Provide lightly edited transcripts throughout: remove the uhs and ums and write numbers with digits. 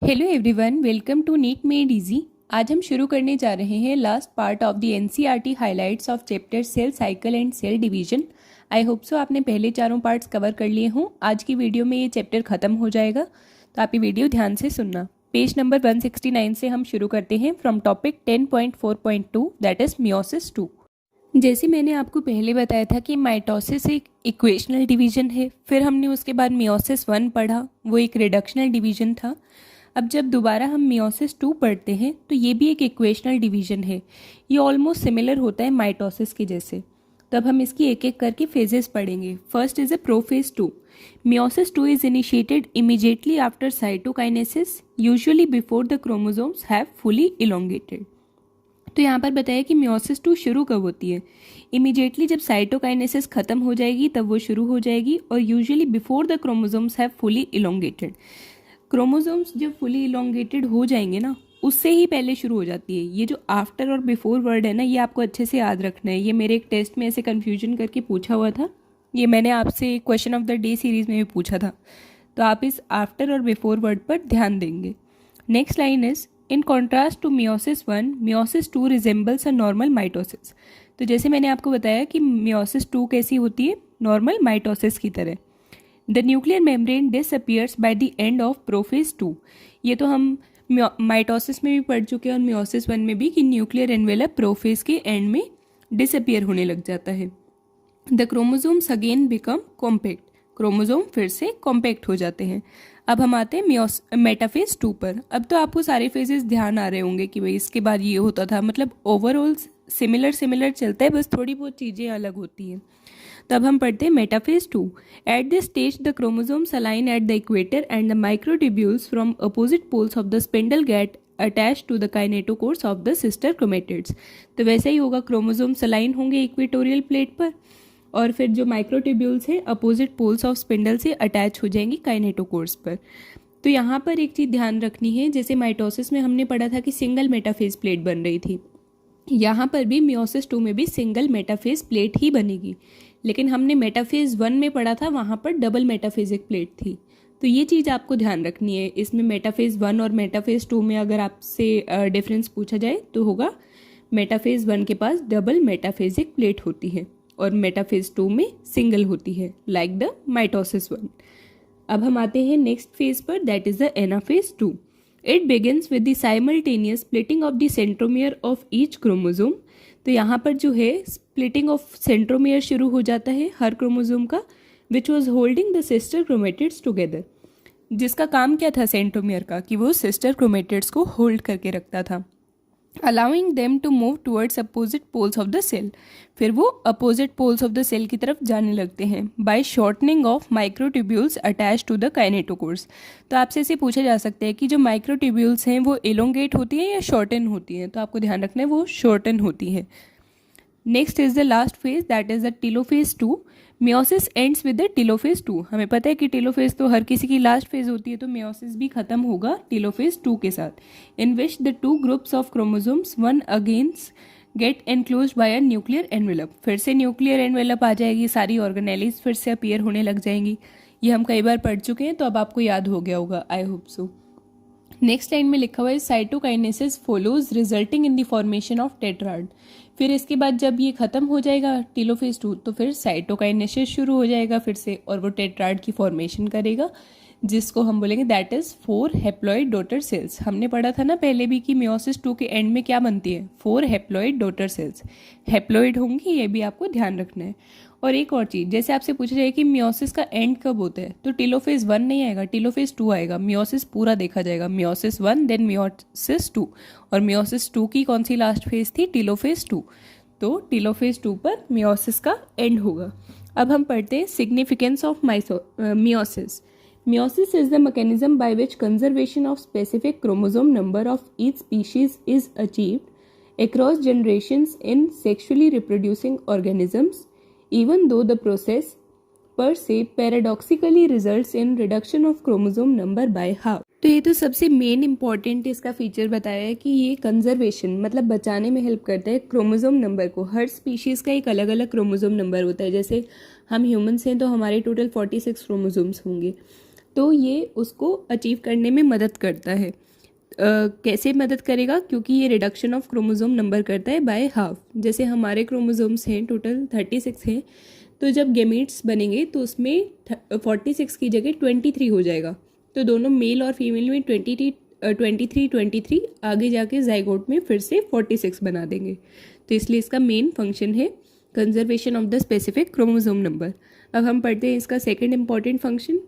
Hello everyone, welcome to NEET made easy. आज हम शुरू करने जा रहे हैं last part of the NCERT highlights of chapter cell cycle and cell division. I hope so आपने पहले चारों पार्ट्स कवर कर लिए हों। आज की वीडियो में ये चैप्टर खत्म हो जाएगा, तो आप ये वीडियो ध्यान से सुनना। पेज नंबर 169 से हम शुरू करते हैं from topic 10.4.2 that is meiosis 2। जैसे मैंने आपको पहले बताया था कि माइटोसिस एक इक्वेशनल डिवीजन है, फिर हमने उसके बाद मियोसिस 1 पढ़ा, वो एक रिडक्शनल डिवीजन था। अब जब दोबारा हम मियोसिस 2 पढ़ते हैं तो ये भी एक इक्वेशनल डिवीजन है। ये ऑलमोस्ट सिमिलर होता है माइटोसिस के जैसे। तो अब हम इसकी एक एक करके फेजेस पढ़ेंगे। First is a prophase 2। Meiosis 2 is initiated immediately after cytokinesis, usually before the chromosomes have fully elongated. तो यहाँ पर बताया कि मियोसिस 2 शुरू कब होती है। इमीडिएटली जब साइटोकाइनेसिस खत्म हो जाएगी तब वो शुरू हो जाएगी, और usually before the chromosomes have fully elongated. Chromosomes जब फुली इलोंगेटेड हो जाएंगे ना, उससे ही पहले शुरू हो जाती है। ये जो आफ्टर और बिफोर वर्ड है ना, ये आपको अच्छे से याद रखना है। ये मेरे एक टेस्ट में ऐसे कन्फ्यूजन करके पूछा हुआ था। ये मैंने आपसे question of the day series में भी पूछा था, तो आप इस आफ्टर और बिफोर वर्ड पर ध्यान देंगे। Next line is in contrast to meiosis 1, meiosis 2 resembles a normal mitosis. तो जैसे मैंने आपको बताया कि मियोसिस 2 कैसी होती है, नॉर्मल माइटोसिस की तरह। The nuclear membrane disappears by the end of prophase 2। ये तो हम माइटोसिस में भी पढ़ चुके हैं और मियोसिस 1 में भी, कि न्यूक्लियर एनवेलप प्रोफेज के एंड में डिसअपियर होने लग जाता है। The chromosomes again become compact. Chromosome फिर से कॉम्पैक्ट हो जाते हैं। अब हम आते हैं मेटाफेज 2 पर। अब तो आपको सारे फेजेस ध्यान आ रहे होंगे कि भाई इसके बाद ये होता था, मतलब ओवरऑल सिमिलर चलता है, बस थोड़ी बहुत चीज़ें अलग होती हैं। तब हम पढ़ते हैं metaphase 2। At this stage the chromosomes align at the equator and the microtubules from opposite poles of the spindle get attach to the kinetochores of the sister chromatids. तो वैसा ही होगा, क्रोमोसोम्स अलाइन होंगे इक्वेटोरियल प्लेट पर, और फिर जो microtubules हैं अपोजिट पोल्स ऑफ स्पिंडल से अटैच हो जाएंगी काइनेटोकोर्स पर। तो यहाँ पर एक चीज़ ध्यान रखनी है, जैसे माइटोसिस में हमने पढ़ा था कि सिंगल मेटाफेज प्लेट बन रही थी, यहाँ पर भी मियोसिस 2 में भी सिंगल मेटाफेज प्लेट ही बनेगी। लेकिन हमने मेटाफेज 1 में पढ़ा था, वहाँ पर डबल मेटाफेजिक प्लेट थी। तो ये चीज़ आपको ध्यान रखनी है। इसमें मेटाफेज 1 और मेटाफेज 2 में अगर आपसे डिफरेंस पूछा जाए तो होगा मेटाफेज 1 के पास डबल मेटाफेजिक प्लेट होती है और मेटाफेज 2 में सिंगल होती है, लाइक द माइटोसिस 1। अब हम आते हैं नेक्स्ट फेज पर, that is the anaphase 2। It begins with the simultaneous splitting of the centromere of each chromosome. तो यहाँ पर जो है स्प्लिटिंग ऑफ सेंट्रोमियर शुरू हो जाता है हर क्रोमोसोम का, which was holding the sister chromatids together. जिसका काम क्या था सेंट्रोमियर का, कि वो सिस्टर क्रोमेटिड्स को होल्ड करके रखता था, allowing them to move towards opposite poles of the cell. फिर वो opposite poles of the cell की तरफ जाने लगते हैं by shortening of microtubules attach to the kinetochores. तो आपसे इसे पूछा जा सकता है कि जो माइक्रोट्यूब्यूल्स हैं वो एलोंगेट होती हैं या शॉर्टन होती हैं। तो आपको ध्यान रखना है वो शॉर्टन होती है। Next is the last phase, that is the telophase 2। Meiosis ends with the telophase 2। हमें पता है कि टेलोफेज तो हर किसी की लास्ट फेज होती है, तो मियोसिस भी खत्म होगा टेलोफेज 2 के साथ, in which the 2 groups of chromosomes one against get enclosed by a nuclear envelope. फिर से न्यूक्लियर एनवेलप आ जाएगी, सारी ऑर्गेनेलिज फिर से अपीयर होने लग जाएंगी। ये हम कई बार पढ़ चुके हैं, तो अब आपको याद हो गया होगा, आई होप सो। नेक्स्ट लाइन में लिखा हुआ है cytokinesis follows resulting in the formation of tetrad. फिर इसके बाद जब ये खत्म हो जाएगा टेलोफेज 2, तो फिर साइटोकाइनेसिस शुरू हो जाएगा फिर से, और वो टेट्राड की फॉर्मेशन करेगा, जिसको हम बोलेंगे that is 4 haploid daughter cells. हमने पढ़ा था ना पहले भी कि मियोसिस 2 के एंड में क्या बनती है, 4 हैप्लॉइड डॉटर सेल्स। हैप्लॉइड होंगी, ये भी आपको ध्यान रखना है। और एक और चीज़, जैसे आपसे पूछा जाए कि मियोसिस का एंड कब होता है, तो टेलोफेज 1 नहीं आएगा, टेलोफेज 2 आएगा। मियोसिस पूरा देखा जाएगा, मियोसिस 1 देन मियोसिस 2, और मियोसिस 2 की कौन सी लास्ट फेज थी, टेलोफेज 2। तो टेलोफेज 2 पर मियोसिस का एंड होगा। अब हम पढ़ते हैं significance of meiosis. Meiosis is the mechanism by which conservation of specific chromosome number of each species is achieved across generations in sexually reproducing organisms, even though the process per se paradoxically results in reduction of chromosome number by half. तो ये तो सबसे main important इसका feature बताया है कि ये conservation मतलब बचाने में हेल्प करता है क्रोमोसोम नंबर को। हर स्पीशीज़ का एक अलग अलग क्रोमोसोम नंबर होता है। जैसे हम ह्यूमंस हैं तो हमारे टोटल 46 क्रोमोसोम्स होंगे, तो ये उसको अचीव करने में मदद करता है। कैसे मदद करेगा? क्योंकि ये रिडक्शन ऑफ क्रोमोसोम नंबर करता है बाय हाफ। जैसे हमारे क्रोमोसोम्स हैं टोटल 36 हैं, तो जब गैमीट्स बनेंगे तो उसमें 46 की जगह 23 हो जाएगा। तो दोनों मेल और फीमेल में 23 आगे जाके जाइगोट में फिर से 46 बना देंगे। तो इसलिए इसका मेन फंक्शन है conservation of the specific chromosome number. अब हम पढ़ते हैं इसका second important function.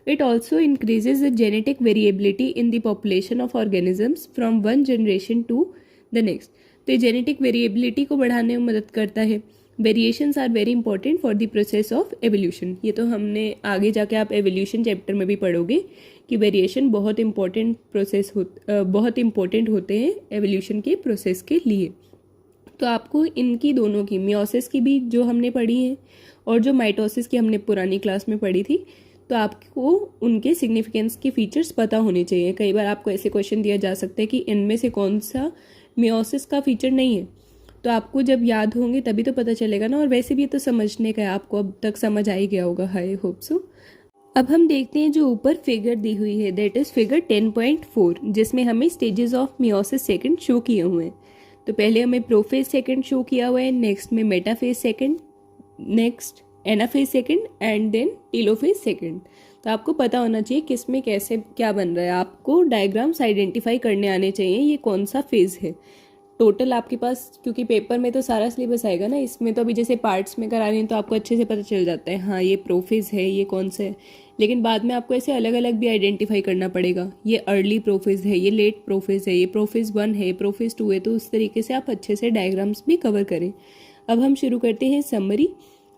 It also increases the genetic variability in the population of organisms from one generation to the next. तो ये जेनेटिक वेरिएबिलिटी को बढ़ाने में मदद करता है। Variations are very important for the process of evolution. ये तो हमने आगे जाके आप एवोल्यूशन चैप्टर में भी पढ़ोगे कि वेरिएशन बहुत इंपॉर्टेंट होते हैं एवोल्यूशन के प्रोसेस के लिए। तो आपको इनकी दोनों की मियोसिस की भी जो हमने पढ़ी है और जो माइटोसिस की हमने पुरानी क्लास में पढ़ी थी, तो आपको उनके सिग्निफिकेंस के फीचर्स पता होने चाहिए। कई बार आपको ऐसे क्वेश्चन दिया जा सकता है कि इनमें से कौन सा मियोसिस का फीचर नहीं है, तो आपको जब याद होंगे तभी तो पता चलेगा ना। और वैसे भी ये तो समझने का है, आपको अब तक समझ आ ही गया होगा, आई होप सो। अब हम देखते हैं जो ऊपर फिगर दी हुई है, दैट इज़ फिगर 10.4, जिसमें हमें stages of meiosis second show किए हुए हैं। तो पहले हमें प्रोफेज सेकंड शो किया हुआ है, नेक्स्ट में metaphase second, next anaphase second and then telophase second. तो आपको पता होना चाहिए किस में कैसे क्या बन रहा है। आपको डायग्राम्स आइडेंटिफाई करने आने चाहिए ये कौन सा फेज है। टोटल आपके पास, क्योंकि पेपर में तो सारा सिलेबस आएगा ना, इसमें तो अभी जैसे पार्ट्स में करा रही हैं तो आपको अच्छे से पता चल जाता है हाँ ये प्रोफेज है, ये कौन सा है। लेकिन बाद में आपको ऐसे अलग अलग भी आइडेंटिफाई करना पड़ेगा, ये अर्ली प्रोफेज है, ये लेट प्रोफेज है, ये प्रोफेज 1 है, प्रोफेज 2 है। तो उस तरीके से आप अच्छे से डायग्राम्स भी कवर करें। अब हम शुरू करते हैं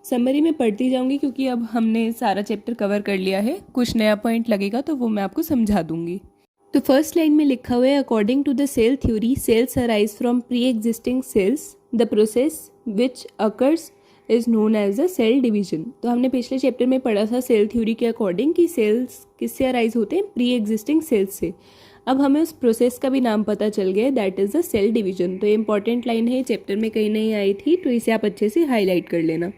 समरी में पढ़ती जाऊंगी क्योंकि अब हमने सारा चैप्टर कवर कर लिया है। कुछ नया पॉइंट लगेगा तो वो मैं आपको समझा दूंगी। तो फर्स्ट लाइन में लिखा हुआ है, according to the cell theory cells arise from pre existing cells, the process which occurs is known as the cell division. तो हमने पिछले चैप्टर में पढ़ा था सेल थ्योरी के अकॉर्डिंग कि सेल्स किससे अराइज होते हैं, प्री एग्जिस्टिंग सेल्स से। अब हमें उस प्रोसेस का भी नाम पता चल गया, that is the cell division. तो ये इंपॉर्टेंट लाइन है, चैप्टर में कहीं नहीं आई थी, तो इसे आप अच्छे से हाईलाइट कर लेना।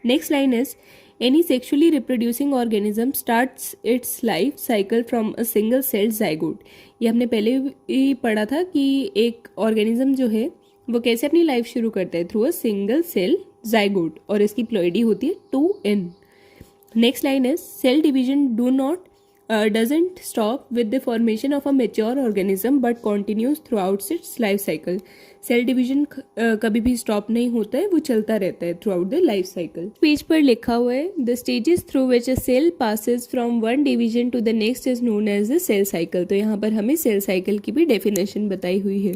Next line is, any sexually reproducing organism starts its life cycle from a single cell zygote। ये हमने पहले ही पढ़ा था कि एक ऑर्गेनिज्म जो है वो कैसे अपनी लाइफ शुरू करता है, through a single cell zygote, और इसकी प्लॉइडी होती है 2n। Next line is, cell division doesn't stop with the formation of a mature organism but continues throughout its life cycle। Cell division कभी भी स्टॉप नहीं होता है, वो चलता रहता है throughout the life cycle. Page पर लिखा हुआ है, the stages through which a cell passes from one division to the next is known as the cell cycle. तो यहाँ पर हमें सेल साइकिल की भी डेफिनेशन बताई हुई है।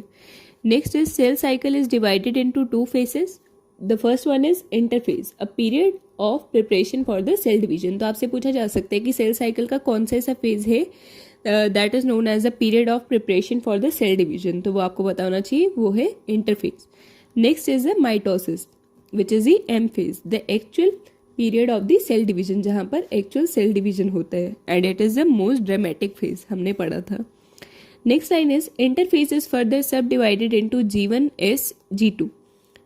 Next is, cell cycle is divided into 2 phases। The first one is interphase, a period of preparation for the cell division. तो आपसे पूछा जा सकता है कि सेल साइकिल का कौन सा ऐसा फेज है that is known as the period of preparation for the cell division. तो वो आपको पता होना चाहिए, वो है interphase. Next is the mitosis which is the M phase, the actual period of the cell division, जहाँ पर एक्चुअल सेल डिवीजन होता है, and it is the most dramatic phase, हमने पढ़ा था। Next line is, interphase is further subdivided into G1, S, G2।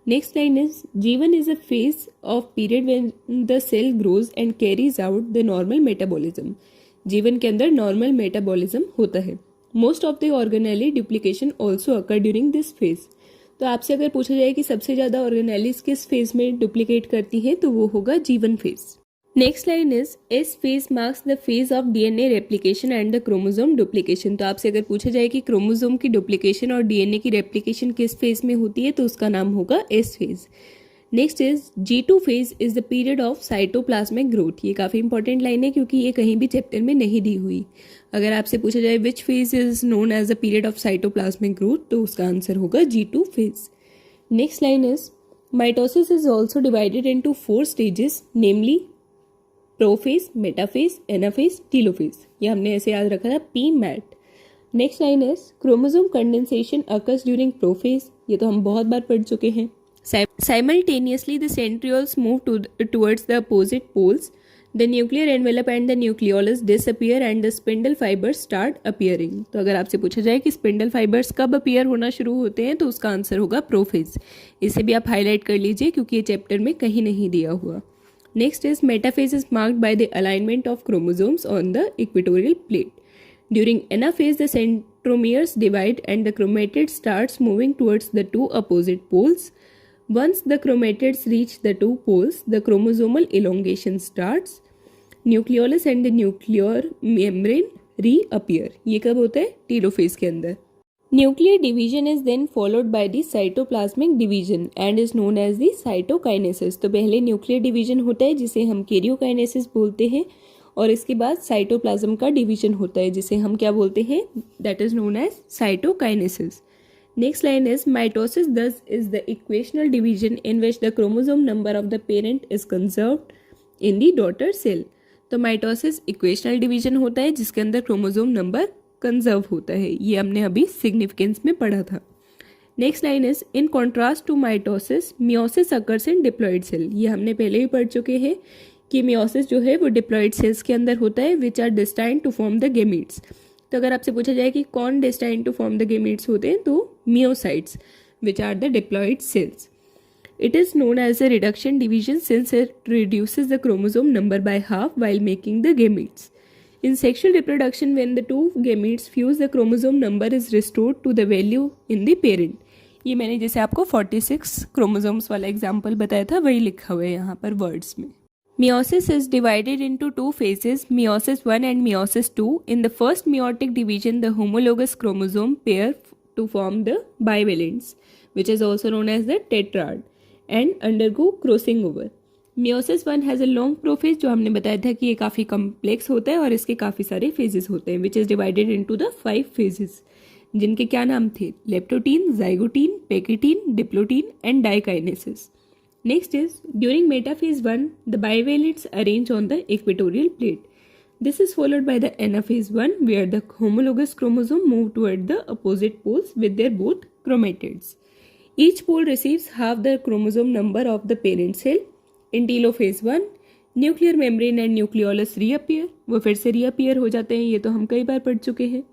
Next line is, G1 is a phase of period when the cell grows and carries out the normal metabolism। G1 के अंदर normal metabolism होता है। Most of the organelle duplication also occur during this phase। तो आपसे अगर पूछा जाए कि सबसे ज़्यादा ऑर्गेनेलिस किस फेज में डुप्लीकेट करती हैं, तो वो होगा G1 phase. Next line is, S phase marks the phase of DNA replication and the chromosome duplication. तो आपसे अगर पूछा जाए कि क्रोमोसोम की डुप्लीकेशन और डीएनए की रेप्लिकेशन किस फेज में होती है, तो उसका नाम होगा S phase. Next is, G2 phase is the period of cytoplasmic growth. ये काफ़ी इंपॉर्टेंट लाइन है क्योंकि ये कहीं भी चैप्टर में नहीं दी हुई। अगर आपसे पूछा जाए which phase is known as the period of cytoplasmic growth, तो उसका आंसर होगा G2 phase. Next line is, mitosis is also divided into 4 stages, namely prophase, metaphase, anaphase, telophase. ये हमने ऐसे याद रखा था, PMAT। Next line is, chromosome condensation occurs during prophase. ये तो हम बहुत बार पढ़ चुके हैं। Simultaneously the centrioles move towards the opposite poles the nuclear envelope and the nucleolus disappear and the spindle fibres start appearing. तो अगर आपसे पूछा जाए कि स्पिंडल फाइबर्स कब अपीयर होना शुरू होते हैं तो उसका आंसर होगा प्रोफेज। इसे भी आप हाईलाइट कर लीजिए क्योंकि ये चैप्टर में कहीं नहीं दिया हुआ। Next is metaphase is marked by the alignment of chromosomes on the equatorial plate. During anaphase the centromeres divide and the chromatid starts moving towards the two opposite poles. Once the chromatids reach the two poles, the chromosomal elongation starts. Nucleolus and the nuclear membrane reappear. ये कब होता है? Telophase के अंदर. Nuclear division is then followed by the cytoplasmic division and is known as the cytokinesis. तो पहले nuclear division होता है जिसे हम कैरियोकाइनेसिस बोलते हैं और इसके बाद साइटोप्लाज्म का डिवीजन होता है जिसे हम क्या बोलते हैं? That is known as cytokinesis. Next line is mitosis thus is the equational division in which the chromosome number of the parent is conserved in the daughter cell. तो माइटोसिस इक्वेशनल डिवीजन होता है जिसके अंदर chromosome number conserve होता है. ये हमने अभी सिग्निफिकेंस में पढ़ा था. Next line is in contrast to mitosis meiosis occurs in diploid cell. ये हमने पहले ही पढ़ चुके हैं कि मियोसिस जो है वो डिप्लॉइड सेल्स के अंदर होता है which are destined to form the gametes. तो अगर आपसे पूछा जाए कि कौन destined to form the gametes होते हैं तो meiocytes which are the diploid cells. It is known as a reduction division since it reduces the chromosome number by half while making the gametes. In sexual reproduction, when the two gametes fuse, the chromosome number is restored to the value in the parent. ये मैंने जैसे आपको 46 chromosomes वाला example बताया था वही लिखा हुआ है यहाँ पर वर्ड्स में. Meiosis is divided into two phases, meiosis 1 and meiosis 2. In the first meiotic division, the homologous chromosome pair to form the bivalents, which is also known as the tetrad, and undergo crossing over. Meiosis 1 has a long prophase, जो हमने बताया था कि ये काफ़ी complex होता है और इसके काफ़ी सारे phases होते हैं, which is divided into the 5 phases, जिनके क्या नाम थे? Leptotene, zygotene, pachytene, diplotene and diakinesis. Next is during metaphase 1, the bivalents arrange on the equatorial plate. This is followed by the anaphase 1, where the homologous chromosome move toward the opposite poles with their both chromatids. Each pole receives half the chromosome number of the parent cell. In telophase 1, nuclear membrane and nucleolus reappear. वो फिर से reappear हो जाते हैं. ये तो हम कई बार पढ़ चुके हैं.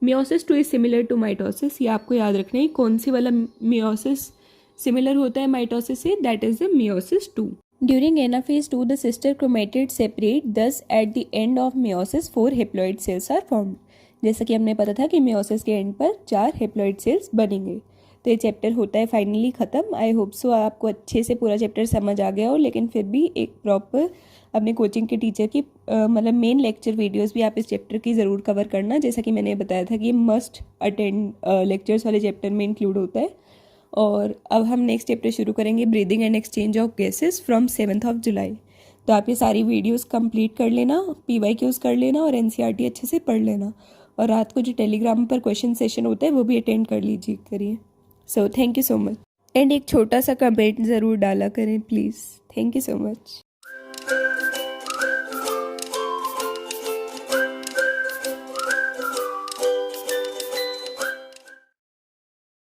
Meiosis 2 is similar to mitosis. ये आपको याद रखना है कौन सी वाला meiosis सिमिलर होता है माइटोसिस से, that is the meiosis 2. During anaphase 2 the sister chromatid separate, thus at the end of meiosis 4 haploid cells are formed. जैसा कि हमने पता था कि मियोसिस के एंड पर 4 हेप्लॉइड सेल्स बनेंगे. तो ये चैप्टर होता है फाइनली ख़त्म. आई होप सो आपको अच्छे से पूरा चैप्टर समझ आ गया हो, लेकिन फिर भी एक प्रॉपर अपने कोचिंग के टीचर की मतलब मेन लेक्चर वीडियोस भी आप इस चैप्टर की ज़रूर कवर करना. जैसा कि मैंने बताया था कि ये मस्ट अटेंड लेक्चर्स वाले चैप्टर में इंक्लूड होता है. और अब हम नेक्स्ट चैप्टर शुरू करेंगे breathing and exchange of gases from 7 जुलाई. तो आप ये सारी वीडियोस कंप्लीट कर लेना, PYQs कर लेना और NCERT अच्छे से पढ़ लेना. और रात को जो टेलीग्राम पर क्वेश्चन सेशन होता है वो भी अटेंड कर लीजिए करिए. So thank you so much. And एक छोटा सा कमेंट ज़रूर डाला करें please. Thank you so much.